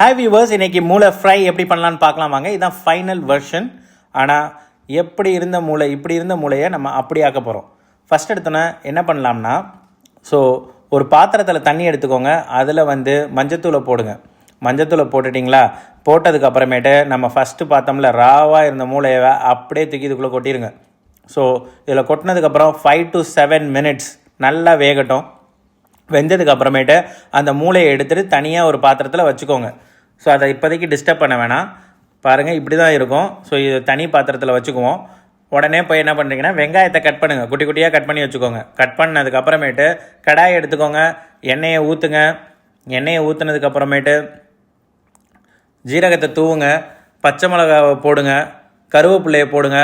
Hi viewers, இன்றைக்கி மூளை fry எப்படி பண்ணலான்னு பார்க்கலாம் வாங்க. இதுதான் ஃபைனல் வெர்ஷன். ஆனால் எப்படி இருந்த மூளை இப்படி இருந்த மூளையை நம்ம அப்படி ஆக்க போகிறோம். ஃபஸ்ட் எடுத்தோன்னே என்ன பண்ணலாம்னா, ஒரு பாத்திரத்தில் தண்ணி எடுத்துக்கோங்க. அதில் மஞ்சத்தூளை போடுங்க. மஞ்சத்தூளை போட்டுட்டிங்களா? போட்டதுக்கப்புறமேட்டு நம்ம ஃபஸ்ட்டு பார்த்தோம்ல ராவாக இருந்த மூளையை அப்படியே தூக்கி இதுக்குள்ளே கொட்டிடுங்க. இதில் கொட்டினதுக்கப்புறம் 5 to 7 minutes நல்லா வேகட்டும். வெந்ததுக்கு அப்புறமேட்டு அந்த மூளையை எடுத்துகிட்டு தனியாக ஒரு பாத்திரத்தில் வச்சுக்கோங்க. அதை இப்போதைக்கு டிஸ்டர்ப் பண்ண வேணாம். பாருங்கள், இப்படி தான் இருக்கும். இது தனி பாத்திரத்தில் வச்சுக்குவோம். உடனே போய் என்ன பண்ணுறீங்கன்னா, வெங்காயத்தை கட் பண்ணுங்கள். குட்டி குட்டியாக கட் பண்ணி வச்சுக்கோங்க. கட் பண்ணதுக்கப்புறமேட்டு கடாயை எடுத்துக்கோங்க. எண்ணெயை ஊற்றுங்க. எண்ணெயை ஊற்றுனதுக்கப்புறமேட்டு ஜீரகத்தை தூவுங்க. பச்சை மிளகாவை போடுங்க. கருவேப்பிலையை போடுங்க.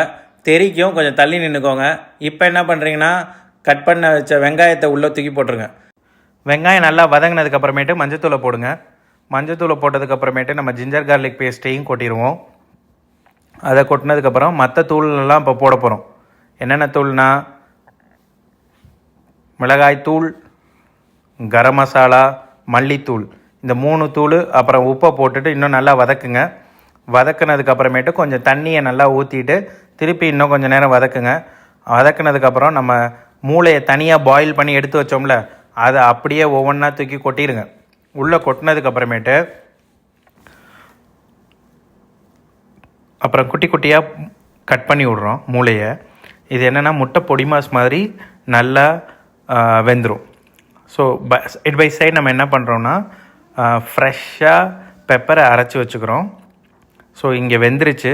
தெரிக்கும், கொஞ்சம் தள்ளி நின்றுக்கோங்க. இப்போ என்ன பண்ணுறீங்கன்னா, கட் பண்ண வச்ச வெங்காயத்தை உள்ளே தூக்கி போட்டுருங்க. வெங்காயம் நல்லா வதங்கினதுக்கப்புறமேட்டு மஞ்சத்தூளை போடுங்க. மஞ்சத்தூளை போட்டதுக்கப்புறமேட்டு நம்ம ஜிஞ்சர் கார்லிக் பேஸ்ட்டையும் கொட்டிடுவோம். அதை கொட்டினதுக்கப்புறம் மற்ற தூள்லாம் இப்போ போட போகிறோம். என்னென்ன தூள்னா, மிளகாய் தூள், கரம் மசாலா, மல்லித்தூள், இந்த 3 தூள், அப்புறம் உப்பை போட்டுட்டு இன்னும் நல்லா வதக்குங்க. வதக்குனதுக்கப்புறமேட்டு கொஞ்சம் தண்ணியை நல்லா ஊற்றிட்டு திருப்பி இன்னும் கொஞ்சம் நேரம் வதக்குங்க. வதக்குனதுக்கப்புறம் நம்ம மூளையை தனியாக பாயில் பண்ணி எடுத்து வச்சோம்ல, அதை அப்படியே ஒவ்வொன்றா தூக்கி கொட்டிடுங்க. உள்ளே கொட்டினதுக்கப்புறமேட்டு அப்புறம் குட்டி குட்டியாக கட் பண்ணி விட்றோம் மூளையை. இது என்னென்னா, முட்டை பொடி மாஸ் மாதிரி நல்லா வெந்துடும். சைட் பை சைடு நம்ம என்ன பண்ணுறோன்னா, ஃப்ரெஷ்ஷாக பெப்பரை அரைச்சி வச்சுக்கிறோம். இங்கே வெந்துருச்சு.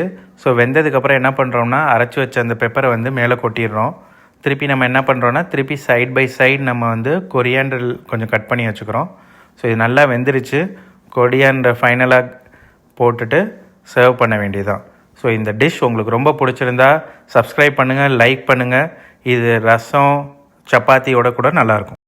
வெந்ததுக்கப்புறம் என்ன பண்ணுறோம்னா, அரைச்சி வச்ச அந்த பெப்பரை மேலே கொட்டிடுறோம். திருப்பி நம்ம என்ன பண்ணுறோன்னா, திருப்பி சைட் பை சைடு நம்ம கொரியாண்டர் கொஞ்சம் கட் பண்ணி வச்சுக்கிறோம். இது நல்லா வெந்துருச்சு. கொரியாண்டர் ஃபைனலாக போட்டுட்டு சர்வ் பண்ண வேண்டியதுதான். இந்த டிஷ் உங்களுக்கு ரொம்ப பிடிச்சிருந்தா சப்ஸ்கிரைப் பண்ணுங்கள், லைக் பண்ணுங்கள். இது ரசம் சப்பாத்தியோட கூட நல்லாயிருக்கும்.